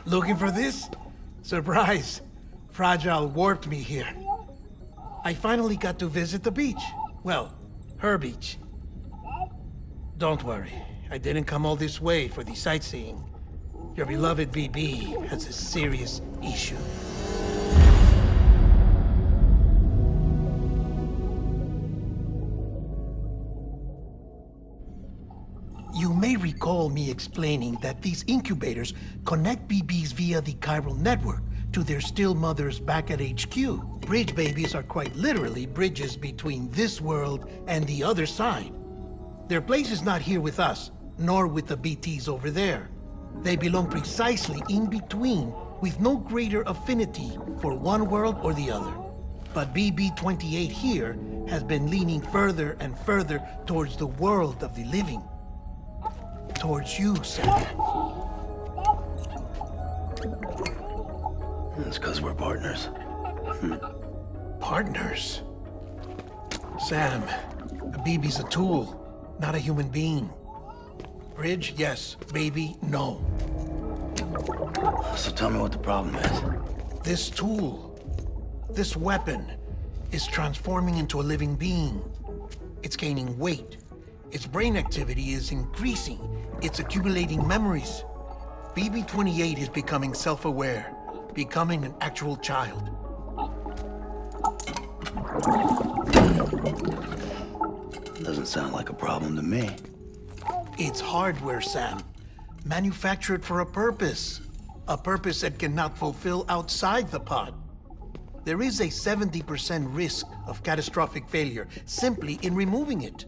Looking for this? Surprise! Fragile warped me here. I finally got to visit the beach. Well, her beach. Don't worry, I didn't come all this way for the sightseeing. Your beloved BB has a serious issue. You may recall me explaining that these incubators connect BBs via the chiral network to their still mothers back at HQ. Bridge babies are quite literally bridges between this world and the other side. Their place is not here with us, nor with the BTs over there. They belong precisely in between, with no greater affinity for one world or the other. But BB-28 here has been leaning further and further towards the world of the living. Towards you, Sam. It's because we're partners. Partners? Sam, a BB's a tool, not a human being. Bridge, yes. Baby, no. So tell me what the problem is. This tool, this weapon, is transforming into a living being. It's gaining weight. Its brain activity is increasing. It's accumulating memories. BB-28 is becoming self-aware, becoming an actual child. Doesn't sound like a problem to me. It's hardware, Sam. Manufactured for a purpose. A purpose it cannot fulfill outside the pod. There is a 70% risk of catastrophic failure simply in removing it.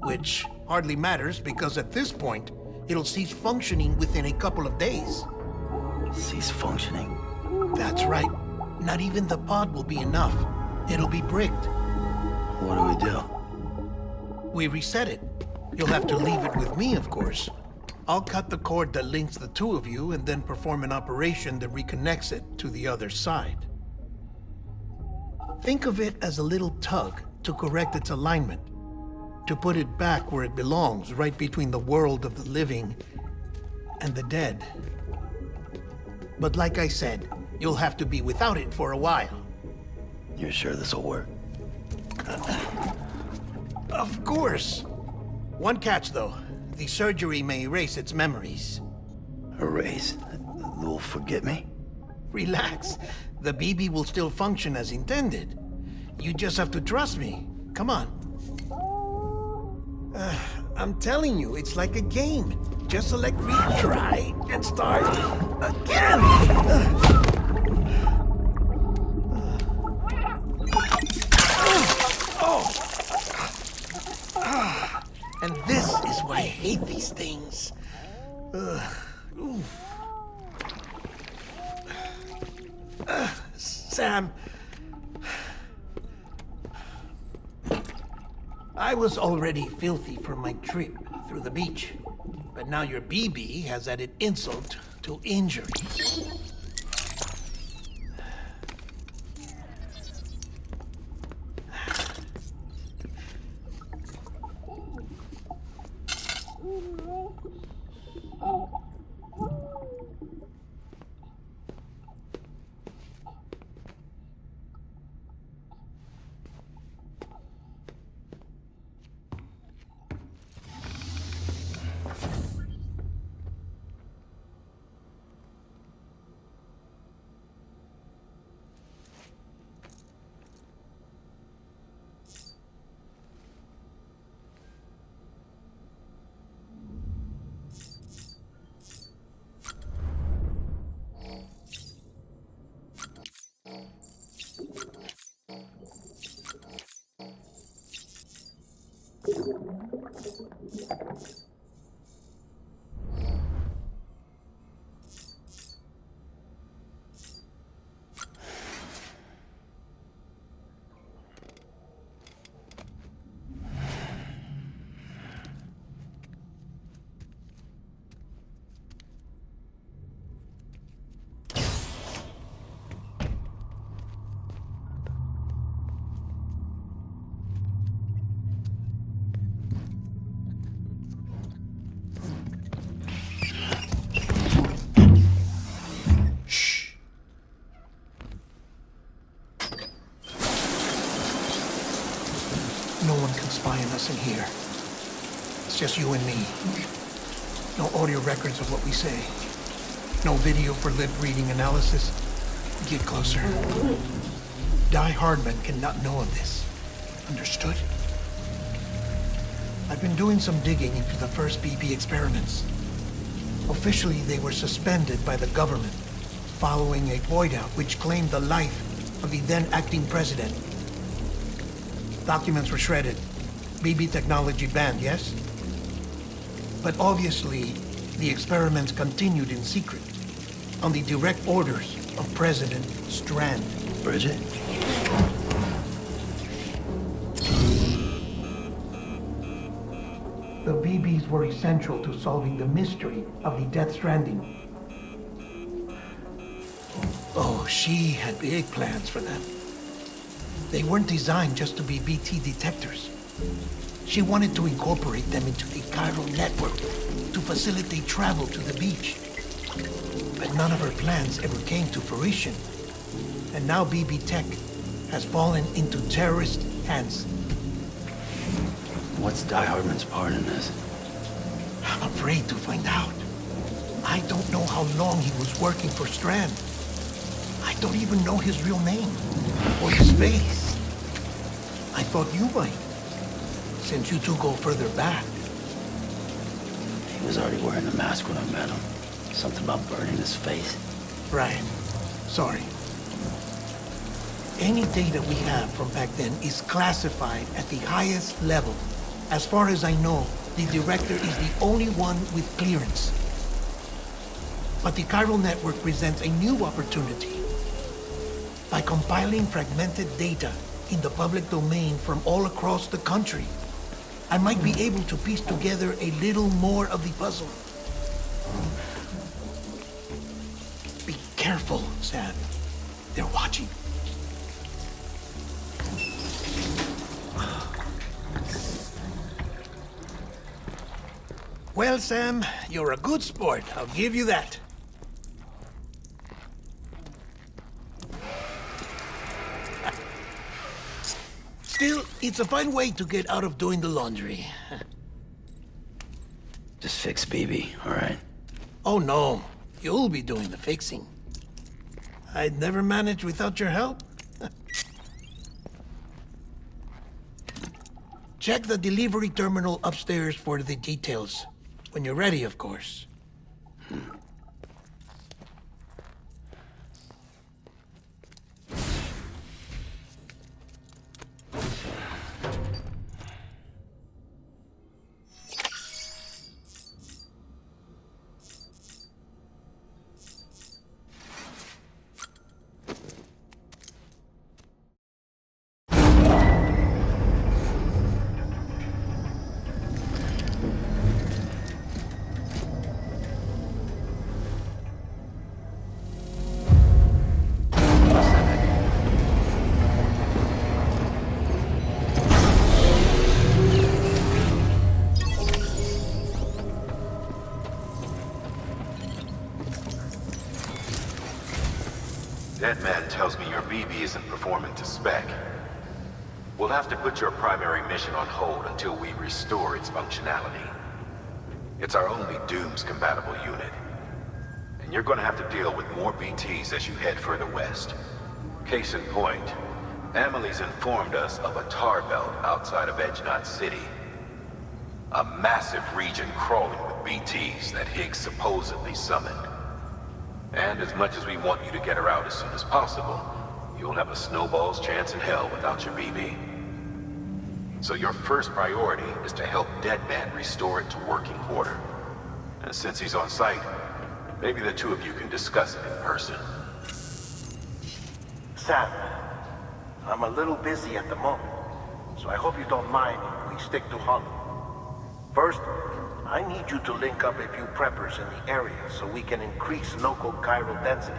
Which hardly matters because at this point, it'll cease functioning within a couple of days. Cease functioning? That's right. Not even the pod will be enough. It'll be bricked. What do we do? We reset it. You'll have to leave it with me, of course. I'll cut the cord that links the two of you and then perform an operation that reconnects it to the other side. Think of it as a little tug to correct its alignment. To put it back where it belongs, right between the world of the living and the dead. But like I said, you'll have to be without it for a while. You're sure this'll work? Of course. One catch, though. The surgery may erase its memories. Erase? They'll forget me? Relax. The BB will still function as intended. You just have to trust me. Come on. I'm telling you, it's like a game. Just select retry and start again. And this is why I hate these things. Sam, I was already filthy from my trip through the beach, but now your BB has added insult to injury. spying us in here. It's just you and me. No audio records of what we say. No video for lip-reading analysis. Get closer. Die Hardman cannot know of this. Understood? I've been doing some digging into the first BB experiments. Officially, they were suspended by the government, following a void-out which claimed the life of the then acting president. Documents were shredded. BB technology banned, yes? But obviously, the experiments continued in secret, on the direct orders of President Strand. Bridget? The BBs were essential to solving the mystery of the Death Stranding. Oh, she had big plans for them. They weren't designed just to be BT detectors. She wanted to incorporate them into the chiral network to facilitate travel to the beach. But none of her plans ever came to fruition. And now BB Tech has fallen into terrorist hands. What's Die Hardman's part in this? I'm afraid to find out. I don't know how long he was working for Strand. I don't even know his real name or his face. I thought you might, since you two go further back. He was already wearing the mask when I met him. Something about burning his face. Right. Sorry. Any data we have from back then is classified at the highest level. As far as I know, the director is the only one with clearance. But the chiral network presents a new opportunity. By compiling fragmented data in the public domain from all across the country, I might be able to piece together a little more of the puzzle. Be careful, Sam. They're watching. Well, Sam, you're a good sport. I'll give you that. Still, it's a fine way to get out of doing the laundry. Just fix BB, all right? Oh, no. You'll be doing the fixing. I'd never manage without your help. Check the delivery terminal upstairs for the details. When you're ready, of course. Deadman tells me your BB isn't performing to spec. We'll have to put your primary mission on hold until we restore its functionality. It's our only Dooms-compatible unit. And you're gonna have to deal with more BTs as you head further west. Case in point, Amelie's informed us of a tar belt outside of Edge Knot City. A massive region crawling with BTs that Higgs supposedly summoned. And as much as we want you to get her out as soon as possible, you'll have a snowball's chance in hell without your BB. So your first priority is to help Deadman restore it to working order. And since he's on site, maybe the two of you can discuss it in person. Sam, I'm a little busy at the moment, so I hope you don't mind if we stick to Hollow. First, I need you to link up a few preppers in the area so we can increase local chiral density.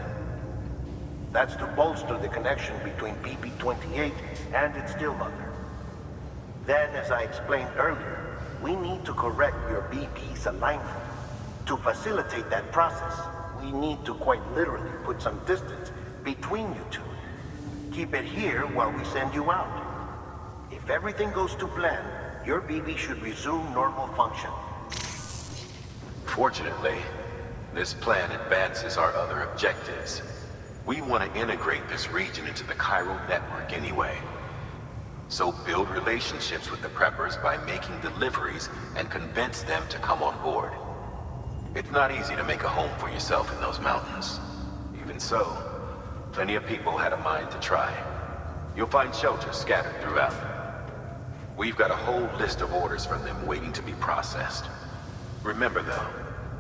That's to bolster the connection between BB-28 and its stillmother. Then, as I explained earlier, we need to correct your BB's alignment. To facilitate that process, we need to quite literally put some distance between you two. Keep it here while we send you out. If everything goes to plan, your BB should resume normal function. Fortunately, this plan advances our other objectives. We want to integrate this region into the chiral network anyway. So build relationships with the preppers by making deliveries and convince them to come on board. It's not easy to make a home for yourself in those mountains. Even so, plenty of people had a mind to try. You'll find shelters scattered throughout. We've got a whole list of orders from them waiting to be processed. Remember, though,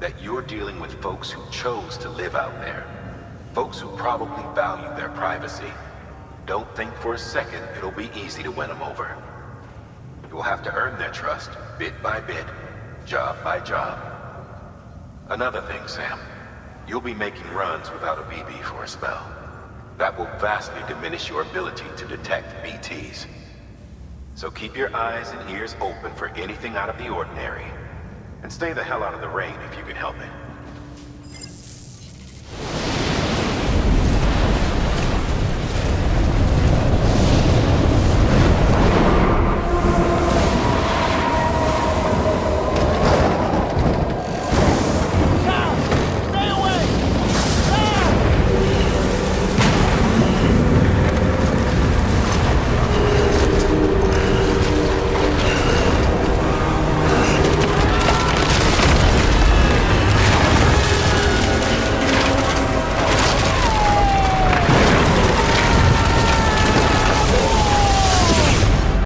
that you're dealing with folks who chose to live out there. Folks who probably value their privacy. Don't think for a second it'll be easy to win them over. You'll have to earn their trust, bit by bit, job by job. Another thing, Sam. You'll be making runs without a BB for a spell. That will vastly diminish your ability to detect BTs. So keep your eyes and ears open for anything out of the ordinary. And stay the hell out of the rain if you can help it.